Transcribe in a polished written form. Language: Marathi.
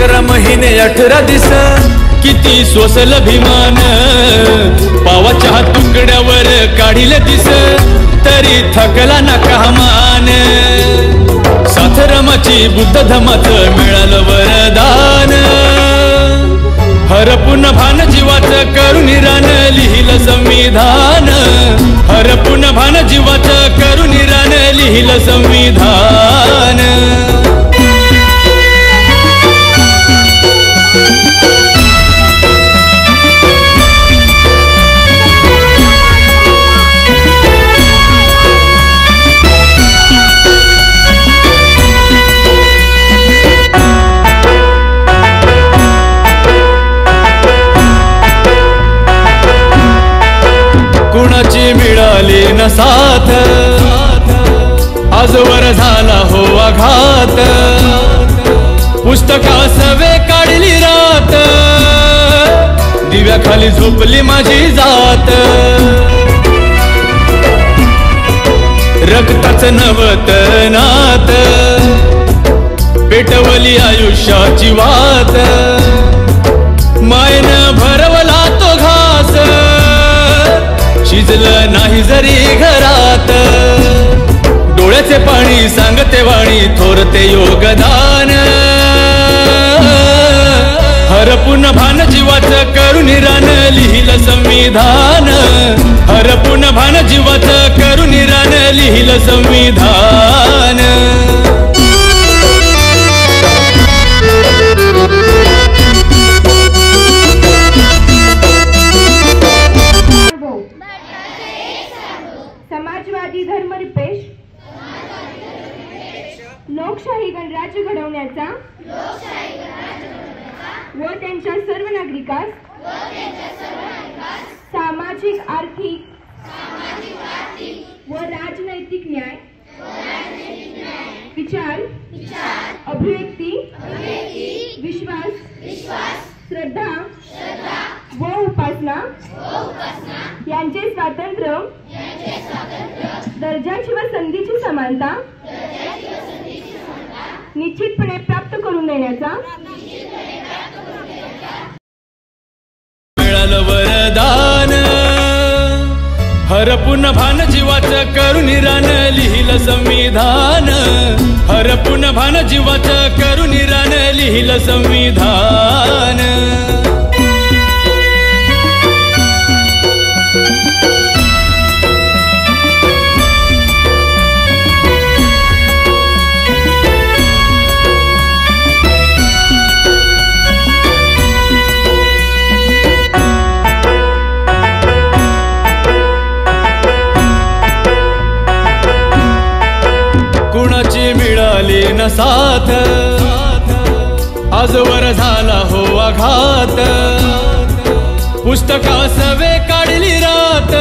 11 महिने 18 दिस किती सोसल अभिमान पावाच्या तुकड्यावर काढिले दिस तरी थकला ना कामान साथरमाची बुद्ध धमाच मिळालं वरदान हरपून भान जीवाचं करून रान लिहिलं संविधान हरपून भान जीवाचं करून रान लिहिलं संविधान कुणाची मिळाली न साथ आजवर झाला हो आघात पुस्तका सवे काढली रात दिव्याखाली झोपली माझी जात रक्ताचं नवत नात पेटवली आयुष्याची वात मायनं भरवला तो घास शिजलं नाही जरी घरात डोळ्याचे पाणी सांगते वाणी थोरते योगदान हरपून भान जीवाचं करून रान लिहिलं संविधान हरपून भान जीवाचं करून रान लिहिलं संविधान समाजवादी धर्मनिरपेक्ष लोकशाही गणराज्य घडवण्याचा व त्यांच्या सर्व नागरिकास सामाजिक आर्थिक व राजनैतिक न्याय विचार अभिव्यक्ती विश्वास श्रद्धा व उपासना यांचे स्वातंत्र्य दर्जाची व संधीची समानता निश्चितपणे प्राप्त करून देण्याचा मिळालं वरदान हरपून भान जीवाचं करून रान लिहिलं संविधान हरपून भान जीवाचं करून रान लिहिलं संविधान कुणाची मिळाली न साथ आजवर झाला हो आघात पुस्तका सवे काढली रात